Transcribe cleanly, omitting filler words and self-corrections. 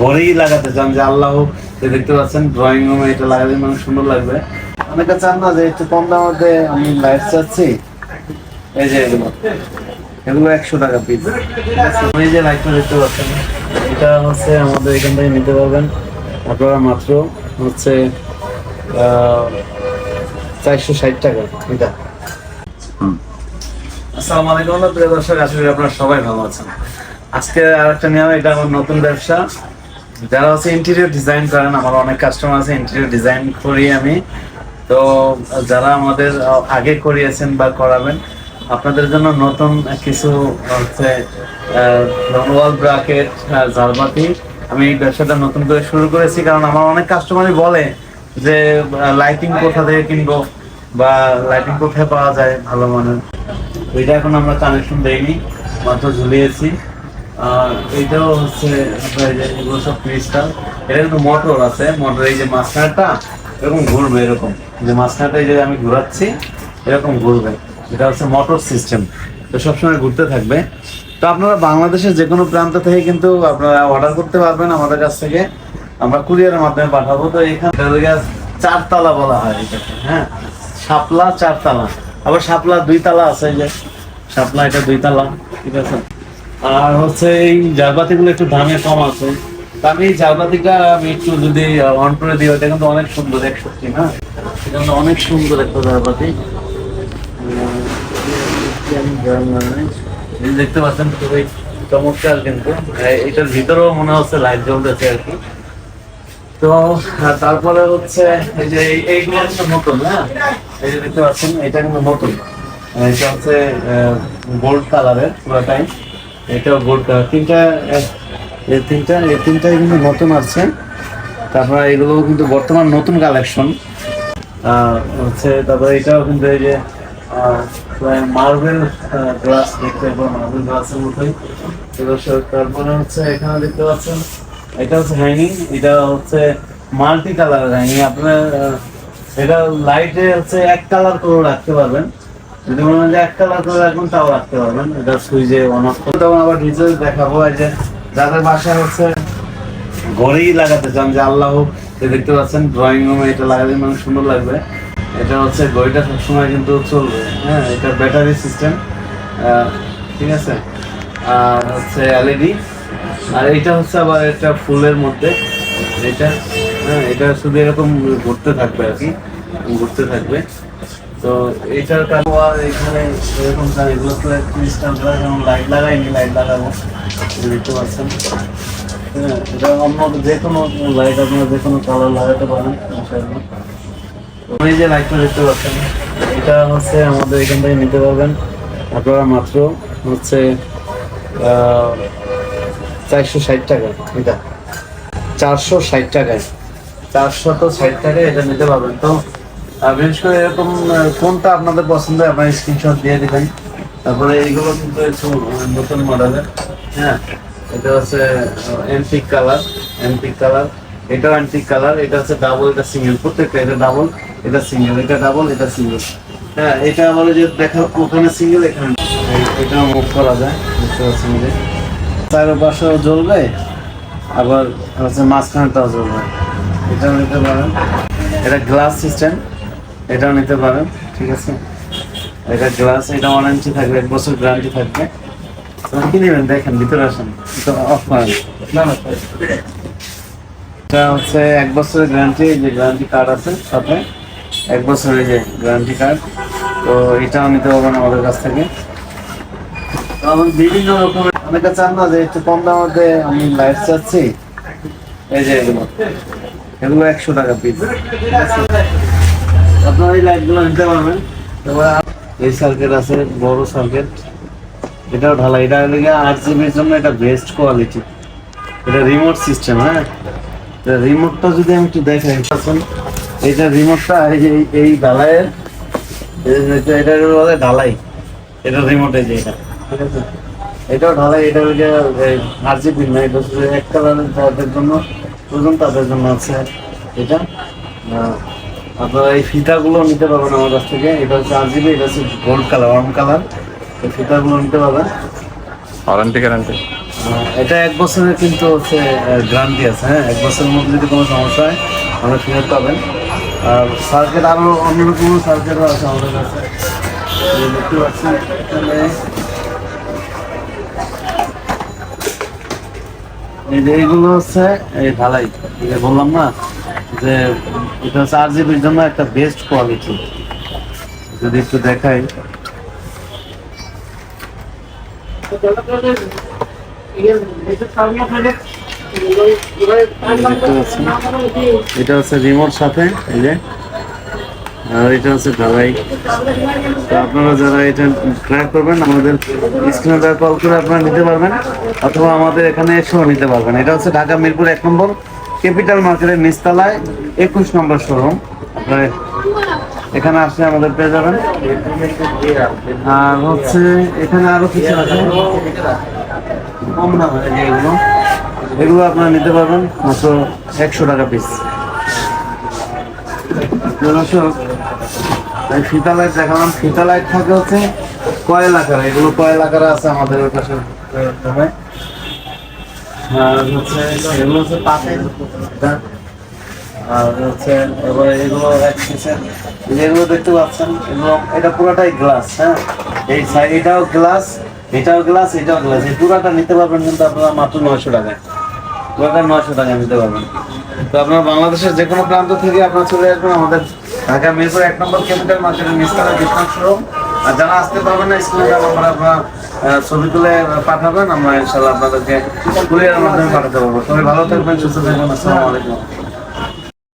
ঘরেই লাগাতে চান যে আল্লাহ দেখতে পাচ্ছেন ড্রয়িং রুমে এটা লাগালে মানে সুন্দর লাগবে। অনেকে চান না যে একটু কম দামের মধ্যে আমি লাইট চাচ্ছি, এই যে এগুলো 100 টাকা পিস। এই যে লাইটটা দেখতে পাচ্ছেন এটা হচ্ছে আমাদের এখান থেকে নিতে পারবেন আপনারা মাত্র হচ্ছে 460 টাকা এটা। আসসালামু আলাইকুম প্রিয় দর্শক, আশা করি আপনারা সবাই ভালো আছেন। আজকে আরেকটা নিয়ম, এটা আমার নতুন ব্যবসা। যারা হচ্ছে ইন্টেরিয়র ডিজাইন করেন, আমার অনেক কাস্টমার আছে ইন্টেরিয়র ডিজাইন করি আমি। তো যারা আমাদের আগে করিয়েছেন বা করাবেন, আপনাদের জন্য নতুন কিছু হচ্ছে ওয়াল ব্র্যাকেট, ঝাড়বাতি, আমি এই ব্যবসাটা নতুন করে শুরু করেছি। কারণ আমার অনেক কাস্টমারই বলে যে লাইটিং কোথা থেকে কিনবো বা লাইটিং কোথায় পাওয়া যায় ভালো মানের। ওইটা এখন আমরা কানেকশন দেইনি, মাত্র ঝুলিয়েছি। আর এইটাও হচ্ছে আপনার এগুলো সব ক্রিস্টাল। এটা কিন্তু মোটর আছে, মোটর এই যে মাঝখানটা এরকম ঘুরবে, এরকম যে মাঝখানটা এই যে আমি ঘুরাচ্ছি এরকম ঘুরবে, এটা হচ্ছে মোটর সিস্টেম। তো সবসময় ঘুরতে থাকবে। তো আপনারা বাংলাদেশের যে কোনো প্রান্ত থেকে কিন্তু আপনারা অর্ডার করতে পারবেন আমাদের কাছ থেকে, আমরা কুরিয়ারের মাধ্যমে পাঠাবো। তো এখানে 4 তলা বলা হয় এটাকে, হ্যাঁ, শাপলা 4 তলা, আবার শাপলা 2 তলা আছে, যে শাপলা এটা 2 তলা, ঠিক আছে। আর হচ্ছে এই ঝাড়বাতিগুলো একটু দামে কম আছে। আমি এই ঝাড়বাতিটা আমি একটু যদি অন করে দিই, ওটা কিন্তু অনেক সুন্দর, 61 না, এটা কিন্তু অনেক সুন্দর একটা ঝাড়বাতি। দেখতে পাচ্ছেন খুবই চমৎকার, কিন্তু এটার ভিতরেও মনে হচ্ছে লাইট জ্বলতেছে আর কি। তো তারপরে হচ্ছে এই যে এইগুলো হচ্ছে নতুন, হ্যাঁ, এই যে দেখতে পাচ্ছেন এটা কিন্তু নতুন, এটা হচ্ছে গোল্ড কালারের পুরোটাই, এটাও গোল্ড কালার। এই তিনটাই কিন্তু নতুন আছে। তারপরে এগুলো কিন্তু বর্তমান নতুন কালেকশন হচ্ছে। তারপরে এটাও কিন্তু এই যে মার্বেল গ্লাস, দেখতে পাবেন মার্বেল গ্লাসের মতোই। তারপরে হচ্ছে এখানে দেখতে পাচ্ছেন এটা হচ্ছে হ্যাঙ্গিং, এটা হচ্ছে মাল্টি কালারের হ্যাঙ্গিং। আপনার এটা লাইটে হচ্ছে 1 কালার করে রাখতে পারবেন, যদি মনে হয় যে 1 কালার করে রাখবেন তাও রাখতে পারবেন। এটা সুইচে অন অফ করে তখন আবার ডিটেলস দেখাবো। এই যে যাদের বাসায় হচ্ছে ঘরেই লাগাতে চান যে আল্লাহ দেখতে পাচ্ছেন ড্রয়িং রুমে এটা লাগালে মানে সুন্দর লাগবে, এটা হচ্ছে ঘড়িটা সবসময় কিন্তু চলবে, হ্যাঁ, এটা ব্যাটারি সিস্টেম, ঠিক আছে। আর হচ্ছে এলইডি, আর এটা হচ্ছে আবার একটা ফুলের মধ্যে এটা, হ্যাঁ, এটা শুধু এরকম ঘুরতে থাকবে আর কি, ঘুরতে থাকবে। তো এইটার কারণ এখানে এরকম এগুলো ক্রিস্টাল যেমন লাইট লাগাইনি, লাইট লাগাবো, দেখতে পাচ্ছেন। হ্যাঁ, এটা অন্য যে কোনো লাইট আপনারা যে কোনো কালার লাগাতে পারেন। এই যে লাইটটা দেখতে পাচ্ছেন এটা হচ্ছে আমাদের এখান থেকে নিতে পারবেন আপনারা মাত্র হচ্ছে 460 টাকা, এটা 460 টাকায়, 460 টাকায় এটা নিতে পারবেন। তো বিশেষ করে এরকম কোনটা আপনাদের পছন্দ হয় আপনার স্ক্রিনশট দিয়ে দিবেন। তারপরে এইগুলো কিন্তু একটু নতুন মডেলের, হ্যাঁ, এটা হচ্ছে অ্যান্টিক কালার, অ্যান্টিক কালার, এটাও অ্যান্টিক কালার। এটা হচ্ছে ডাবল, এটা সিঙ্গেল, প্রত্যেকটা এটা ডাবল, এটা সিঙ্গেল, এটা ডাবল, এটা সিঙ্গেল, হ্যাঁ। এটা বলে যে দেখা ওখানে সিঙ্গেল, এখানে এটা মুভ করা যায়, বুঝতে পারছেন যে চারপাশেও জ্বলবে, আবার হচ্ছে মাঝখানটাও জ্বলবে, এটাও নিতে পারেন। এটা গ্লাস সিস্টেম, এটাও নিতে পারেন, ঠিক আছে। এটা গ্লাস, এটা ওয়ারেন্টি থাকবে, 1 বছর গ্যারান্টি থাকবে। কি নেবেন দেখেন, ভিতরে আসেন, অফ করেন। এটা হচ্ছে 1 বছরের গ্যারান্টি, যে গ্যারান্টি কার্ড আছে সাথে 1 বছরের যে গ্যারান্টি কার্ড। তো এটাও নিতে পারবেন আমাদের কাছ থেকে। তো আমার বিভিন্ন রকমের, অনেকে চান না যে একটু কম দামের মধ্যে আমি লাইট চাচ্ছি, এই যে এগুলো 100 টাকা পিস, আপনারা এই লাইটগুলো নিতে পারবেন। এবার এই সার্কিট আছে, বড় সার্কিট, এটাও ঢালাই, এটা লেগে RGBর জন্য এটা বেস্ট কোয়ালিটি। এটা রিমোট সিস্টেম, হ্যাঁ, রিমোটটা যদি আমি একটু দেখাই, এইটা রিমোটটা এই যে এই ঢালাইয়ের, এটা বলে ঢালাই, এটা রিমোটে যে এটা, ঠিক আছে, এটাও ঢালাই। এটা ওই যে RGB না, এটা হচ্ছে 1 কালারের যাদের জন্য প্রয়োজন তাদের জন্য আছে এটা। আপনারা এই ফিতাগুলো নিতে পারবেন আমার কাছ থেকে, এটা হচ্ছে RGB, এটা হচ্ছে গোল্ড কালার, ওয়ার্ম কালার। এই ফিতাগুলো নিতে পারবেন, ওয়ারেন্টি গ্যারান্টি, এটা 1 বছরের কিন্তু হচ্ছে গ্যারান্টি আছে, হ্যাঁ 1 বছরের মধ্যে যদি কোনো সমস্যা হয় আমরা ফেরত পাবেন। আর সার্কিট আরও অন্যরকম সার্কিটও আছে আমাদের কাছে, দেখতে পাচ্ছেন এখানে। এই যে এইগুলো হচ্ছে এই ঢালাই, এই যে বললাম না যে এটা হচ্ছে RGBর জন্য একটা বেস্ট কোয়ালিটি। যদি একটু দেখাই, এটা হচ্ছে রিমোট সাথে, এই যে, আর এটা হচ্ছে ঢালাই। তো আপনারা যারা এটা ট্রাই করবেন আমাদের স্ক্রিনে দেওয়া কল করে আপনারা নিতে পারবেন, অথবা আমাদের এখানে এসেও নিতে পারবেন। এটা হচ্ছে ঢাকা মিরপুর 1 নম্বর ক্যাপিটাল মার্কেটের নিচতলায় 21 নম্বর শোরুম। আপনারা এখানে আসলে আমাদের পেয়ে যাবেন। আর হচ্ছে এখানে আরো কিছু আছে কম দামে, এগুলো এগুলো আপনারা নিতে পারবেন মাত্র 100 টাকা পিস। ফিতা লাইট দেখালাম, ফিতা লাইট থাকে হচ্ছে কয়েল আকারে, এগুলো কয়েল আকারে আছে আমাদের ওই পাশে। আর হচ্ছে এগুলো হচ্ছে পাতের, আর হচ্ছে এবার এগুলো যেগুলো দেখতে পাচ্ছেন এগুলো, এটা পুরোটাই গ্লাস, হ্যাঁ এই সাইড এটাও গ্লাস, এটাও গ্লাস, এটাও গ্লাস। এই পুরোটা নিতে পারবেন কিন্তু আপনারা মাত্র 900 টাকায়, পুরোটা 900 টাকায় নিতে পারবেন। তো আপনার বাংলাদেশের যে কোনো প্রান্ত থেকে আপনারা চলে আসবেন আমাদের ঢাকা মিরপুর 1 নম্বর ক্যাপিটাল মার্কেটের নিচতলায় ডিসকাউন্ট শোরুম। আর যারা আসতে পারবেন না স্কুলে যাবো আমরা, আপনার ছবি তুলে পাঠাবেন, আমরা ইনশাল্লাহ আপনাদেরকে কুরিয়ারের মাধ্যমে পাঠাতে পারবো। সবাই ভালো থাকবেন, সুস্থ থাকবেন, আসসালামু আলাইকুম।